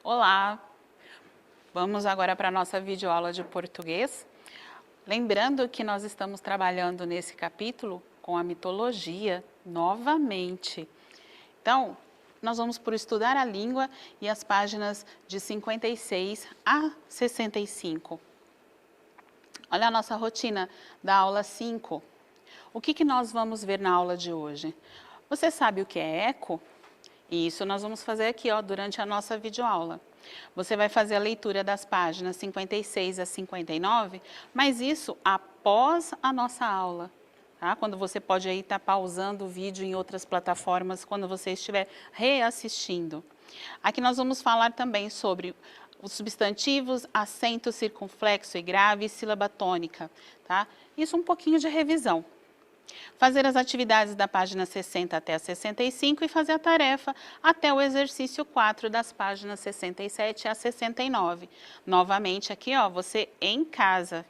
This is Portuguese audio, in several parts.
Olá! Vamos agora para a nossa videoaula de português. Lembrando que nós estamos trabalhando nesse capítulo com a mitologia novamente. Então, nós vamos por estudar a língua e as páginas de 56 a 65. Olha a nossa rotina da aula 5. O que nós vamos ver na aula de hoje? Você sabe o que é eco? E isso nós vamos fazer aqui, ó, durante a nossa videoaula. Você vai fazer a leitura das páginas 56 a 59, mas isso após a nossa aula, tá? Quando você pode aí estar pausando o vídeo em outras plataformas, quando você estiver reassistindo. Aqui nós vamos falar também sobre os substantivos, acento circunflexo e grave e sílaba tônica, tá? Isso um pouquinho de revisão. Fazer as atividades da página 60 até a 65 e fazer a tarefa até o exercício 4 das páginas 67 a 69. Novamente aqui, ó, você em casa.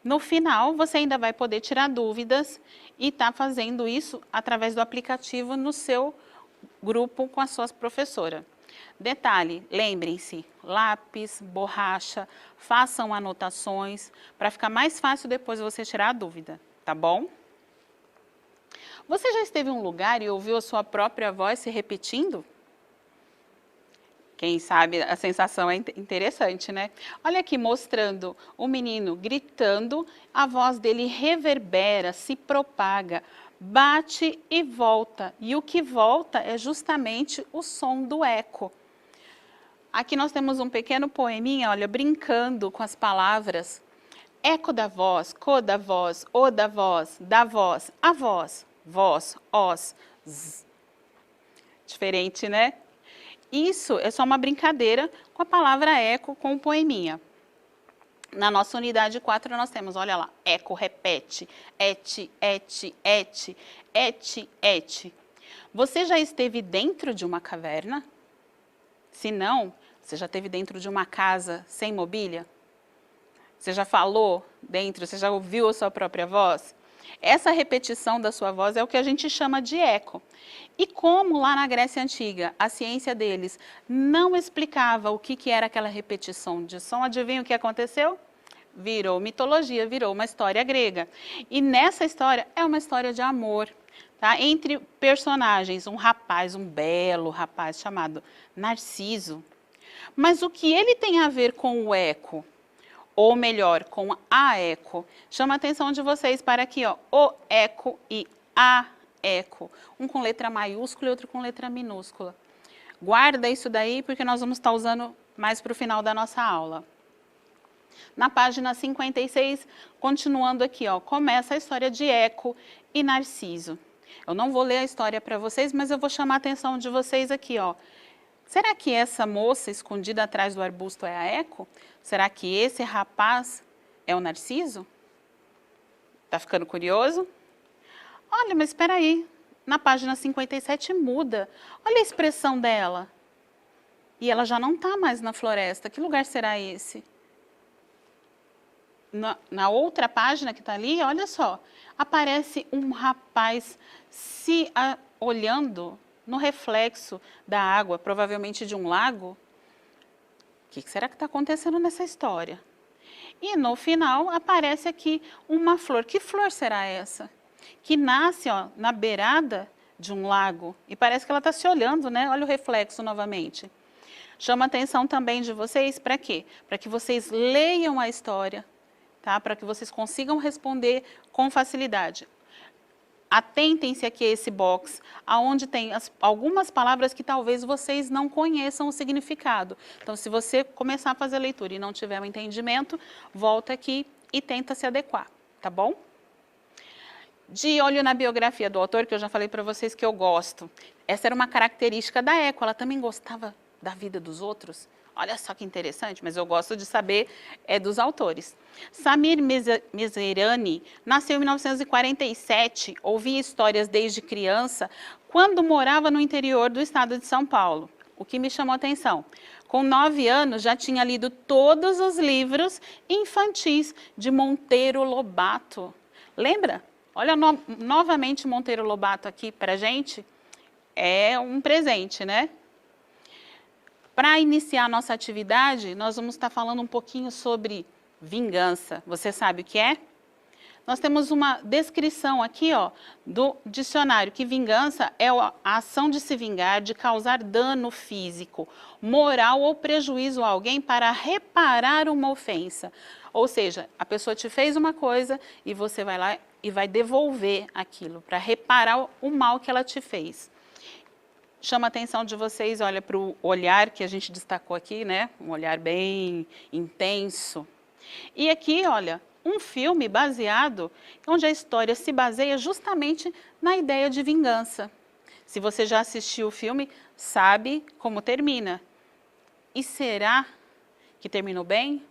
No final, você ainda vai poder tirar dúvidas e tá fazendo isso através do aplicativo no seu grupo com a sua professora. Detalhe, lembrem-se, lápis, borracha, façam anotações para ficar mais fácil depois você tirar a dúvida, tá bom? Você já esteve em um lugar e ouviu a sua própria voz se repetindo? Quem sabe a sensação é interessante, né? Olha aqui mostrando o menino gritando, a voz dele reverbera, se propaga, bate e volta. E o que volta é justamente o som do eco. Aqui nós temos um pequeno poeminha, olha, brincando com as palavras. Eco da voz, co da voz, o da voz, a voz, vós, os, z. Diferente, né? Isso é só uma brincadeira com a palavra eco com o poeminha. Na nossa unidade 4 nós temos, olha lá, eco repete, et, et, et, et, et. Você já esteve dentro de uma caverna? Se não, você já esteve dentro de uma casa sem mobília? Você já falou dentro, você já ouviu a sua própria voz? Essa repetição da sua voz é o que a gente chama de eco. E como lá na Grécia Antiga, a ciência deles não explicava o que era aquela repetição de som, adivinha o que aconteceu? Virou mitologia, virou uma história grega. E nessa história é uma história de amor, tá? Entre personagens, um rapaz, um belo rapaz chamado Narciso. Mas o que ele tem a ver com o eco? Ou melhor, com a eco. Chama a atenção de vocês para aqui, ó, o eco e a eco. Um com letra maiúscula e outro com letra minúscula. Guarda isso daí porque nós vamos estar usando mais para o final da nossa aula. Na página 56, continuando aqui, ó, começa a história de Eco e Narciso. Eu não vou ler a história para vocês, mas eu vou chamar a atenção de vocês aqui, ó. Será que essa moça escondida atrás do arbusto é a Eco? Será que esse rapaz é o Narciso? Tá ficando curioso? Olha, mas espera aí. Na página 57 muda. Olha a expressão dela. E ela já não está mais na floresta. Que lugar será esse? Na outra página que está ali, olha só. Aparece um rapaz olhando no reflexo da água, provavelmente de um lago. O que será que está acontecendo nessa história? E no final aparece aqui uma flor. Que flor será essa? Que nasce, ó, na beirada de um lago. E parece que ela está se olhando, né? Olha o reflexo novamente. Chama a atenção também de vocês para quê? Para que vocês leiam a história, tá? Para que vocês consigam responder com facilidade. Atentem-se aqui a esse box, onde tem algumas palavras que talvez vocês não conheçam o significado. Então, se você começar a fazer a leitura e não tiver um entendimento, volta aqui e tenta se adequar, tá bom? De olho na biografia do autor, que eu já falei para vocês que eu gosto. Essa era uma característica da Eco, ela também gostava da vida dos outros. Olha só que interessante, mas eu gosto de saber dos autores. Samir Mizrahi nasceu em 1947, ouvia histórias desde criança, quando morava no interior do estado de São Paulo. O que me chamou a atenção? Com 9 anos, já tinha lido todos os livros infantis de Monteiro Lobato. Lembra? Olha novamente Monteiro Lobato aqui para a gente. É um presente, né? Para iniciar a nossa atividade, nós vamos estar falando um pouquinho sobre vingança. Você sabe o que é? Nós temos uma descrição aqui, ó, do dicionário, que vingança é a ação de se vingar, de causar dano físico, moral ou prejuízo a alguém para reparar uma ofensa. Ou seja, a pessoa te fez uma coisa e você vai lá e vai devolver aquilo, para reparar o mal que ela te fez. Chama a atenção de vocês, olha para o olhar que a gente destacou aqui, né? Um olhar bem intenso. E aqui, olha, um filme baseado, onde a história se baseia justamente na ideia de vingança. Se você já assistiu o filme, sabe como termina. E será que terminou bem?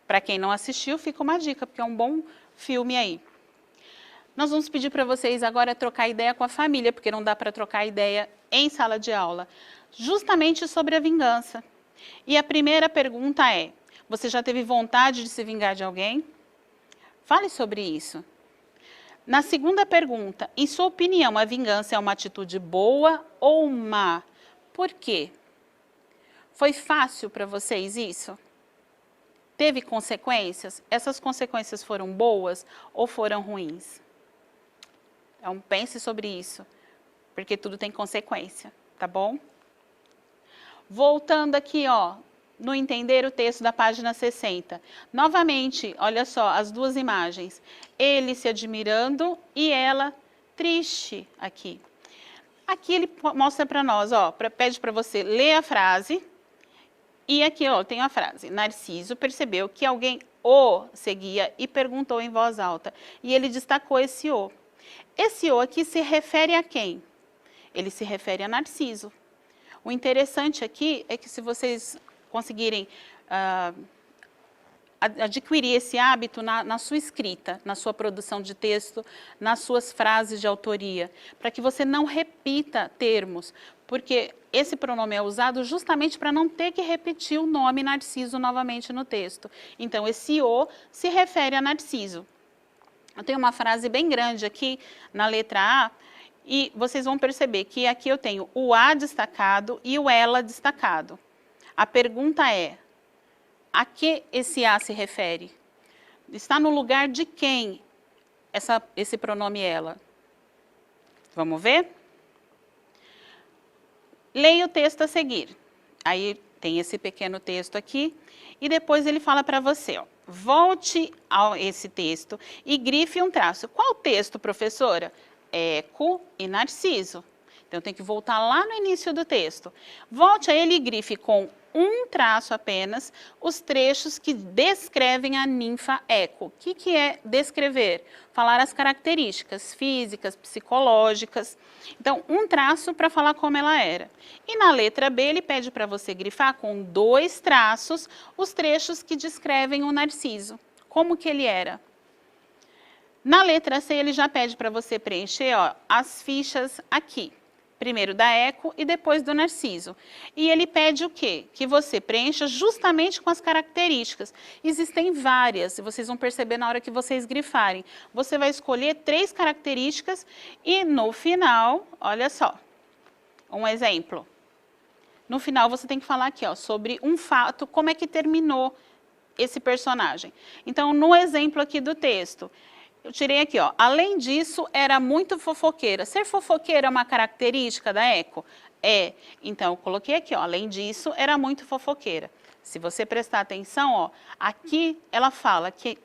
Para quem não assistiu, fica uma dica, porque é um bom filme aí. Nós vamos pedir para vocês agora trocar ideia com a família, porque não dá para trocar ideia em sala de aula, justamente sobre a vingança. E a primeira pergunta é: você já teve vontade de se vingar de alguém? Fale sobre isso. Na segunda pergunta, em sua opinião, a vingança é uma atitude boa ou má? Por quê? Foi fácil para vocês isso? Teve consequências? Essas consequências foram boas ou foram ruins? Então, pense sobre isso, porque tudo tem consequência, tá bom? Voltando aqui, ó, no entender o texto da página 60. Novamente, olha só, as duas imagens. Ele se admirando e ela triste aqui. Aqui ele mostra para nós, ó, pede para você ler a frase. E aqui, ó, tem a frase. Narciso percebeu que alguém o seguia e perguntou em voz alta. E ele destacou esse o. Esse o aqui se refere a quem? Ele se refere a Narciso. O interessante aqui é que se vocês conseguirem adquirir esse hábito na sua escrita, na sua produção de texto, nas suas frases de autoria, para que você não repita termos, porque esse pronome é usado justamente para não ter que repetir o nome Narciso novamente no texto. Então, esse o se refere a Narciso. Eu tenho uma frase bem grande aqui na letra A, e vocês vão perceber que aqui eu tenho o a destacado e o ela destacado. A pergunta é: a que esse a se refere? Está no lugar de quem esse pronome ela? Vamos ver? Leia o texto a seguir. Aí tem esse pequeno texto aqui e depois ele fala para você, ó, volte a esse texto e grife um traço. Qual texto, professora? Eco e Narciso. Então, tem que voltar lá no início do texto. Volte a ele e grife com um traço apenas os trechos que descrevem a ninfa Eco. O que é descrever? Falar as características físicas, psicológicas. Então, um traço para falar como ela era. E na letra B, ele pede para você grifar com 2 traços os trechos que descrevem o Narciso. Como que ele era? Na letra C, ele já pede para você preencher, ó, as fichas aqui. Primeiro da Eco e depois do Narciso. E ele pede o quê? Que você preencha justamente com as características. Existem várias, e vocês vão perceber na hora que vocês grifarem. Você vai escolher 3 características e no final, olha só, um exemplo. No final você tem que falar aqui, ó, sobre um fato, como é que terminou esse personagem. Então, no exemplo aqui do texto, eu tirei aqui, ó. Além disso, era muito fofoqueira. Ser fofoqueira é uma característica da Eco? É. Então, eu coloquei aqui, ó. Além disso, era muito fofoqueira. Se você prestar atenção, ó, aqui ela fala que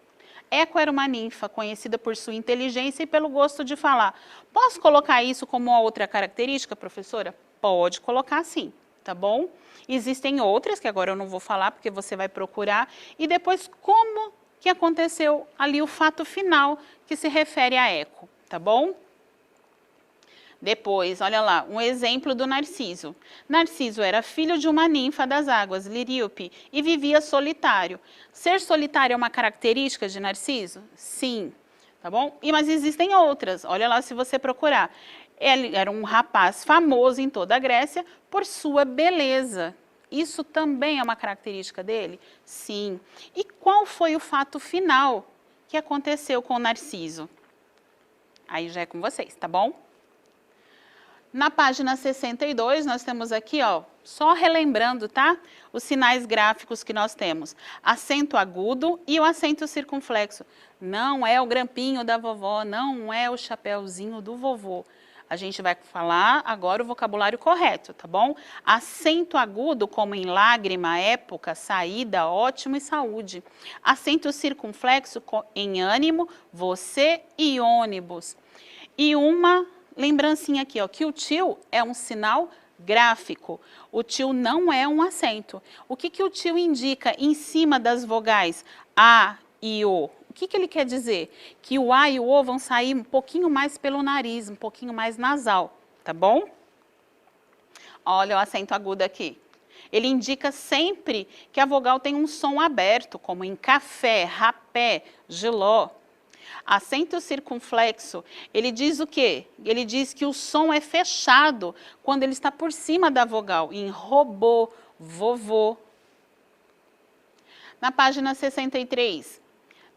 Eco era uma ninfa conhecida por sua inteligência e pelo gosto de falar. Posso colocar isso como uma outra característica, professora? Pode colocar sim, tá bom? Existem outras que agora eu não vou falar porque você vai procurar. E depois, como que aconteceu ali o fato final que se refere a Eco, tá bom? Depois, olha lá, um exemplo do Narciso. Narciso era filho de uma ninfa das águas, Liríope, e vivia solitário. Ser solitário é uma característica de Narciso? Sim, tá bom? Mas existem outras, olha lá se você procurar. Ele era um rapaz famoso em toda a Grécia por sua beleza. Isso também é uma característica dele? Sim. E qual foi o fato final que aconteceu com o Narciso? Aí já é com vocês, tá bom? Na página 62, nós temos aqui, ó, Só relembrando, tá? Os sinais gráficos que nós temos. Acento agudo e o acento circunflexo. Não é o grampinho da vovó, não é o chapéuzinho do vovô. A gente vai falar agora o vocabulário correto, tá bom? Acento agudo, como em lágrima, época, saída, ótimo e saúde. Acento circunflexo em ânimo, você e ônibus. E uma lembrancinha aqui, ó, que o tio é um sinal gráfico. O tio não é um acento. O que o tio indica em cima das vogais A e O? O que ele quer dizer? Que o A e o O vão sair um pouquinho mais pelo nariz, um pouquinho mais nasal, tá bom? Olha o acento agudo aqui. Ele indica sempre que a vogal tem um som aberto, como em café, rapé, giló. Acento circunflexo, ele diz o quê? Ele diz que o som é fechado quando ele está por cima da vogal, em robô, vovô. Na página 63,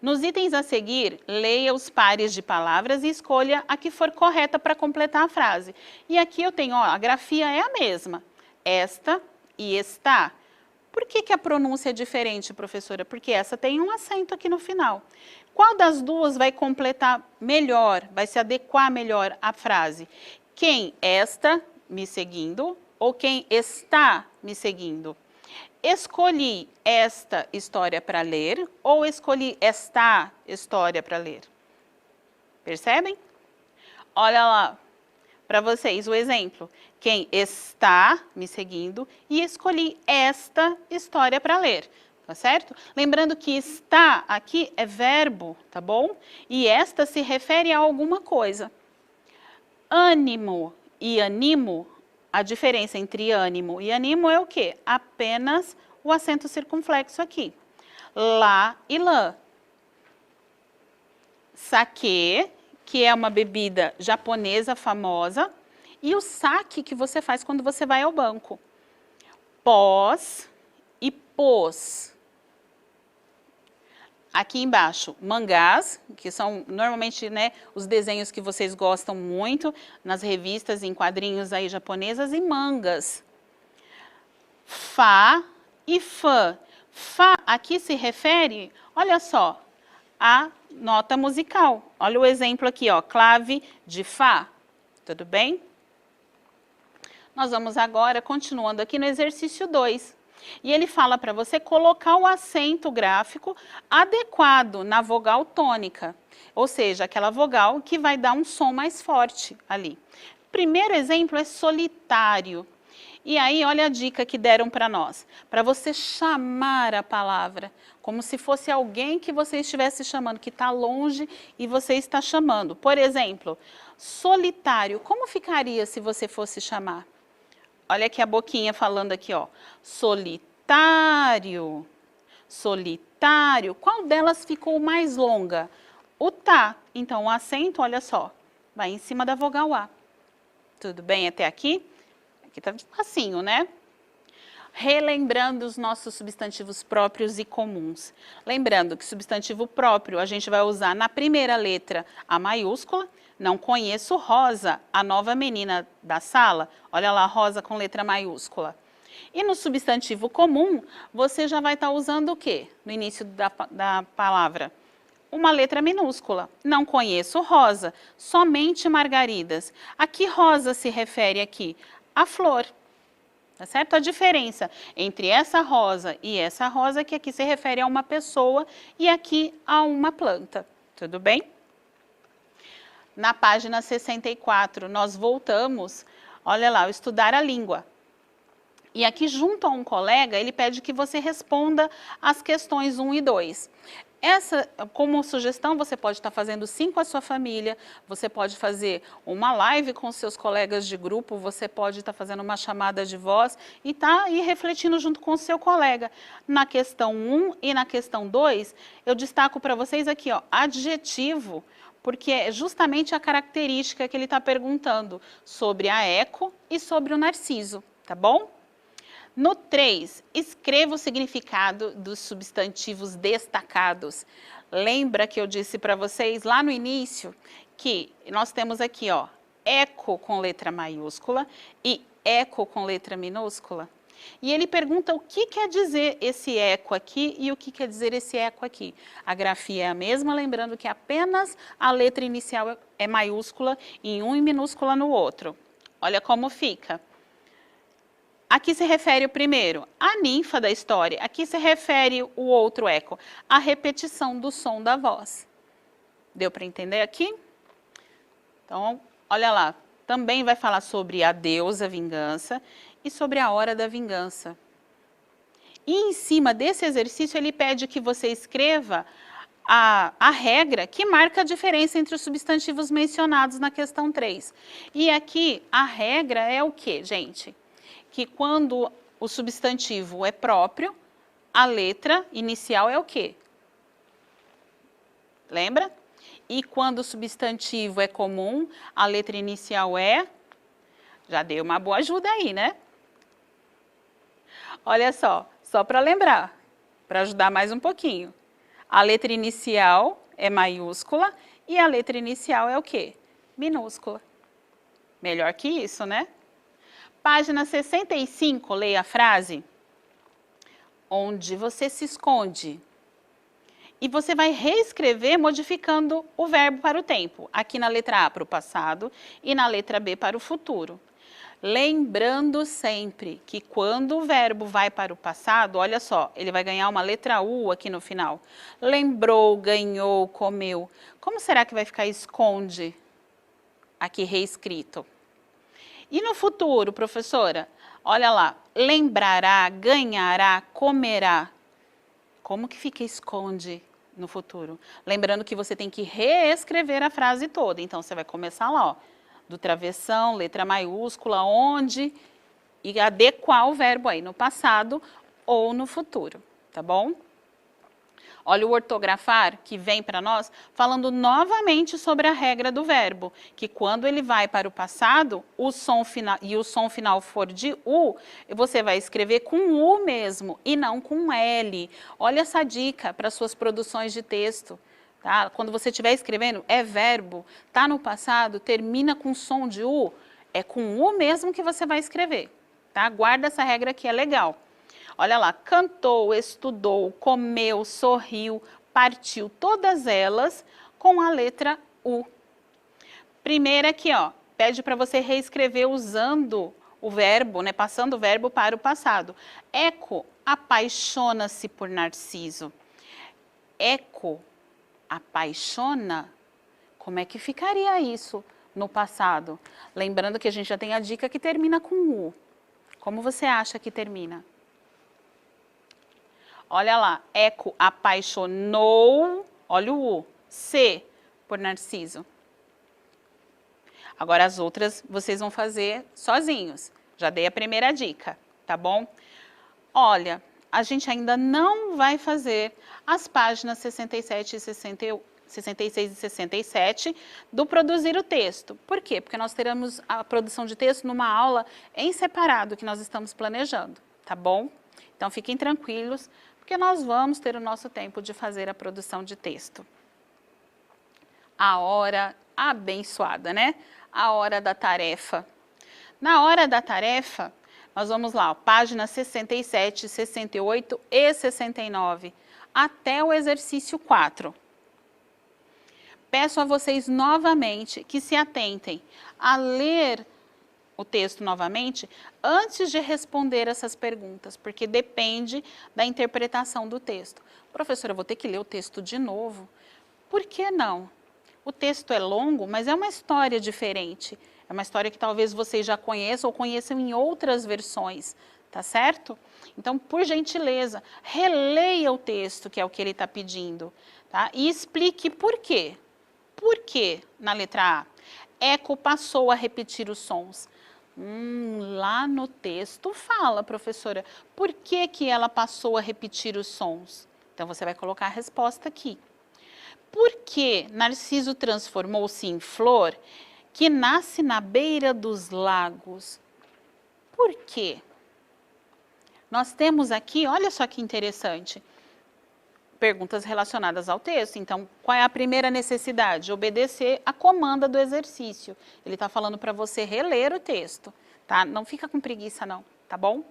nos itens a seguir, leia os pares de palavras e escolha a que for correta para completar a frase. E aqui eu tenho, ó, a grafia é a mesma, esta e está. Por que a pronúncia é diferente, professora? Porque essa tem um acento aqui no final. Qual das duas vai completar melhor, vai se adequar melhor à frase? Quem esta me seguindo ou quem está me seguindo? Escolhi esta história para ler ou escolhi esta história para ler? Percebem? Olha lá para vocês o exemplo. Quem está me seguindo e escolhi esta história para ler. Tá certo? Lembrando que está aqui é verbo, tá bom? E esta se refere a alguma coisa. Ânimo e animo, a diferença entre ânimo e animo é o quê? Apenas o acento circunflexo aqui. Lá e lã. Saquê, que é uma bebida japonesa famosa, e o saque que você faz quando você vai ao banco. Pós e pôs. Aqui embaixo, mangás, que são normalmente, né, os desenhos que vocês gostam muito nas revistas, em quadrinhos aí japonesas, e mangas. Fá e fã. Fá aqui se refere, olha só, a nota musical. Olha o exemplo aqui, ó, clave de Fá. Tudo bem? Nós vamos agora, continuando aqui no exercício 2. E ele fala para você colocar o acento gráfico adequado na vogal tônica, ou seja, aquela vogal que vai dar um som mais forte ali. Primeiro exemplo é solitário. E aí, olha a dica que deram para nós. Para você chamar a palavra, como se fosse alguém que você estivesse chamando, que está longe e você está chamando. Por exemplo, solitário. Como ficaria se você fosse chamar? Olha aqui a boquinha falando aqui, ó. Solitário. Solitário. Qual delas ficou mais longa? O tá. Então, o acento, olha só, vai em cima da vogal A. Tudo bem até aqui? Aqui tá facinho, né? Relembrando os nossos substantivos próprios e comuns. Lembrando que substantivo próprio a gente vai usar na primeira letra a maiúscula. Não conheço Rosa, a nova menina da sala. Olha lá, Rosa com letra maiúscula. E no substantivo comum, você já vai estar usando o quê? No início da palavra? Uma letra minúscula. Não conheço Rosa, somente margaridas. A que Rosa se refere aqui? A flor. Tá certo? A diferença entre essa rosa e essa rosa é que aqui se refere a uma pessoa e aqui a uma planta. Tudo bem? Na página 64, nós voltamos, olha lá, estudar a língua. E aqui, junto a um colega, ele pede que você responda as questões 1 e 2. Essa, como sugestão, você pode estar fazendo sim com a sua família, você pode fazer uma live com seus colegas de grupo, você pode estar fazendo uma chamada de voz e tá aí refletindo junto com o seu colega. Na questão 1 e na questão 2, eu destaco para vocês aqui, ó, adjetivo, porque é justamente a característica que ele está perguntando sobre a Eco e sobre o Narciso, tá bom? No 3, escreva o significado dos substantivos destacados. Lembra que eu disse para vocês lá no início que nós temos aqui, ó, eco com letra maiúscula e eco com letra minúscula? E ele pergunta o que quer dizer esse eco aqui e o que quer dizer esse eco aqui. A grafia é a mesma, lembrando que apenas a letra inicial é maiúscula em um e minúscula no outro. Olha como fica. Aqui se refere o primeiro, a ninfa da história. Aqui se refere o outro eco, a repetição do som da voz. Deu para entender aqui? Então, olha lá. Também vai falar sobre a deusa vingança e sobre a hora da vingança. E em cima desse exercício, ele pede que você escreva a regra que marca a diferença entre os substantivos mencionados na questão 3. E aqui, a regra é o quê, gente? Que quando o substantivo é próprio, a letra inicial é o quê? Lembra? E quando o substantivo é comum, a letra inicial é... Já dei uma boa ajuda aí, né? Olha só para lembrar, para ajudar mais um pouquinho. A letra inicial é maiúscula e a letra inicial é o quê? Minúscula. Melhor que isso, né? Página 65, leia a frase. Onde você se esconde. E você vai reescrever modificando o verbo para o tempo. Aqui na letra A para o passado e na letra B para o futuro. Lembrando sempre que quando o verbo vai para o passado, olha só, ele vai ganhar uma letra U aqui no final. Lembrou, ganhou, comeu. Como será que vai ficar esconde aqui reescrito? E no futuro, professora? Olha lá, lembrará, ganhará, comerá. Como que fica esconde no futuro? Lembrando que você tem que reescrever a frase toda. Então, você vai começar lá, ó, do travessão, letra maiúscula, onde, e adequar o verbo aí no passado ou no futuro, tá bom? Olha o ortografar que vem para nós falando novamente sobre a regra do verbo, que quando ele vai para o passado, o som final, e o som final for de U, você vai escrever com U mesmo e não com L. Olha essa dica para suas produções de texto. Tá? Quando você estiver escrevendo, é verbo, tá no passado, termina com som de U, é com U mesmo que você vai escrever. Tá? Guarda essa regra que é legal. Olha lá, cantou, estudou, comeu, sorriu, partiu, todas elas com a letra U. Primeira aqui, ó, pede para você reescrever usando o verbo, né, passando o verbo para o passado. Eco apaixona-se por Narciso. Eco apaixona? Como é que ficaria isso no passado? Lembrando que a gente já tem a dica que termina com U. Como você acha que termina? Olha lá, Eco apaixonou, olha o U, se por Narciso. Agora as outras vocês vão fazer sozinhos. Já dei a primeira dica, tá bom? Olha, a gente ainda não vai fazer as páginas 67 e 66 e 67 do produzir o texto. Por quê? Porque nós teremos a produção de texto numa aula em separado que nós estamos planejando, tá bom? Então fiquem tranquilos, porque nós vamos ter o nosso tempo de fazer a produção de texto. A hora abençoada, né? A hora da tarefa. Na hora da tarefa, nós vamos lá, ó, página 67, 68 e 69, até o exercício 4. Peço a vocês novamente que se atentem a ler o texto novamente antes de responder essas perguntas, porque depende da interpretação do texto. Professora, eu vou ter que ler o texto de novo. Por que não? O texto é longo, mas é uma história diferente. É uma história que talvez vocês já conheçam ou conheçam em outras versões, tá certo? Então, por gentileza, releia o texto, que é o que ele está pedindo, tá? E explique por quê. Por quê, na letra A? Eco passou a repetir os sons. Lá no texto fala, professora, por que que ela passou a repetir os sons? Então, você vai colocar a resposta aqui. Por que Narciso transformou-se em flor que nasce na beira dos lagos? Por quê? Nós temos aqui, olha só que interessante, perguntas relacionadas ao texto. Então, qual é a primeira necessidade? Obedecer a comanda do exercício. Ele está falando para você reler o texto, tá? Não fica com preguiça não, tá bom?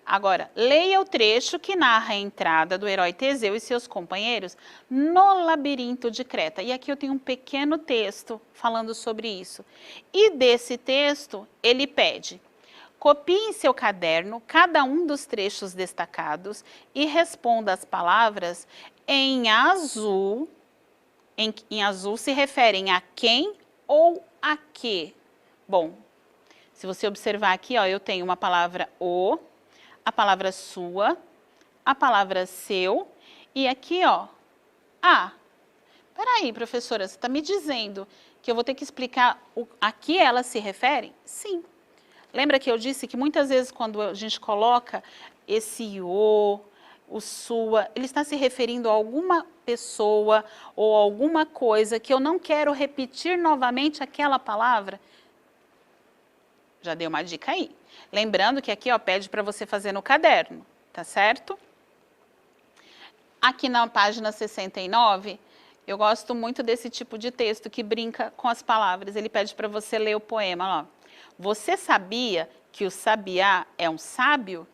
Agora, leia o trecho que narra a entrada do herói Teseu e seus companheiros no labirinto de Creta. E aqui eu tenho um pequeno texto falando sobre isso. E desse texto, ele pede: copie em seu caderno cada um dos trechos destacados e responda as palavras em azul. Em azul se referem a quem ou a que. Bom, se você observar aqui, ó, eu tenho uma palavra o, a palavra sua, a palavra seu e aqui, ó, a. Peraí, professora, você está me dizendo que eu vou ter que explicar a que elas se referem? Sim. Lembra que eu disse que muitas vezes quando a gente coloca esse o sua, ele está se referindo a alguma pessoa ou alguma coisa que eu não quero repetir novamente aquela palavra? Já dei uma dica aí. Lembrando que aqui, ó, pede para você fazer no caderno, tá certo? Aqui na página 69, eu gosto muito desse tipo de texto que brinca com as palavras. Ele pede para você ler o poema, ó. Você sabia que o sabiá é um sábio?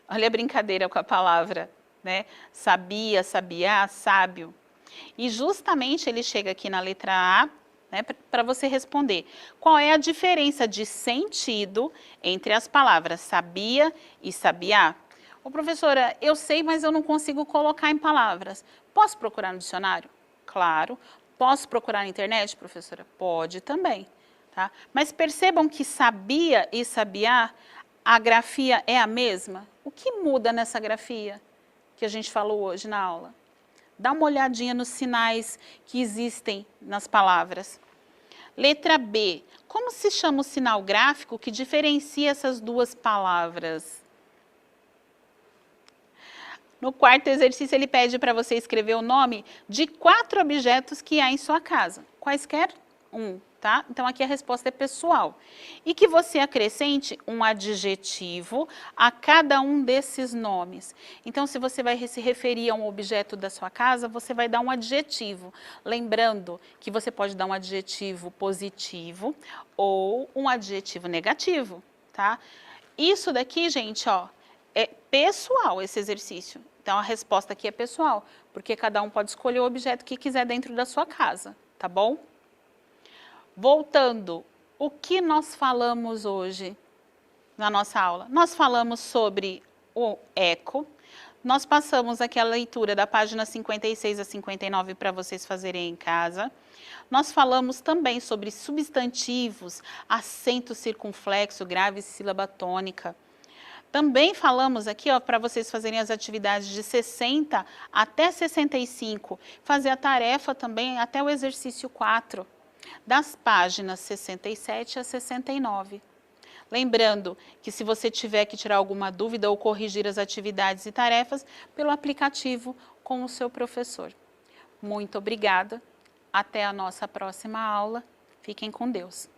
Olha a brincadeira com a palavra, né? Sabia, sabiá, sábio. E justamente ele chega aqui na letra A, né, para você responder. Qual é a diferença de sentido entre as palavras sabia e sabiá? Ô, professora, eu sei, mas eu não consigo colocar em palavras. Posso procurar no dicionário? Claro. Posso procurar na internet, professora? Pode também. Tá? Mas percebam que sabia e sabiá, a grafia é a mesma? O que muda nessa grafia que a gente falou hoje na aula? Dá uma olhadinha nos sinais que existem nas palavras. Letra B. Como se chama o sinal gráfico que diferencia essas duas palavras? No quarto exercício, ele pede para você escrever o nome de 4 objetos que há em sua casa. Quaisquer um, tá? Então, aqui a resposta é pessoal. E que você acrescente um adjetivo a cada um desses nomes. Então, se você vai se referir a um objeto da sua casa, você vai dar um adjetivo. Lembrando que você pode dar um adjetivo positivo ou um adjetivo negativo, tá? Isso daqui, gente, ó, é pessoal esse exercício. Então, a resposta aqui é pessoal, porque cada um pode escolher o objeto que quiser dentro da sua casa, tá bom? Voltando, o que nós falamos hoje na nossa aula? Nós falamos sobre o eco, nós passamos aqui a leitura da página 56 a 59 para vocês fazerem em casa. Nós falamos também sobre substantivos, acento circunflexo, grave e sílaba tônica. Também falamos aqui, ó, para vocês fazerem as atividades de 60 até 65, fazer a tarefa também até o exercício 4, das páginas 67 a 69. Lembrando que se você tiver que tirar alguma dúvida ou corrigir as atividades e tarefas, pelo aplicativo com o seu professor. Muito obrigada, até a nossa próxima aula, fiquem com Deus.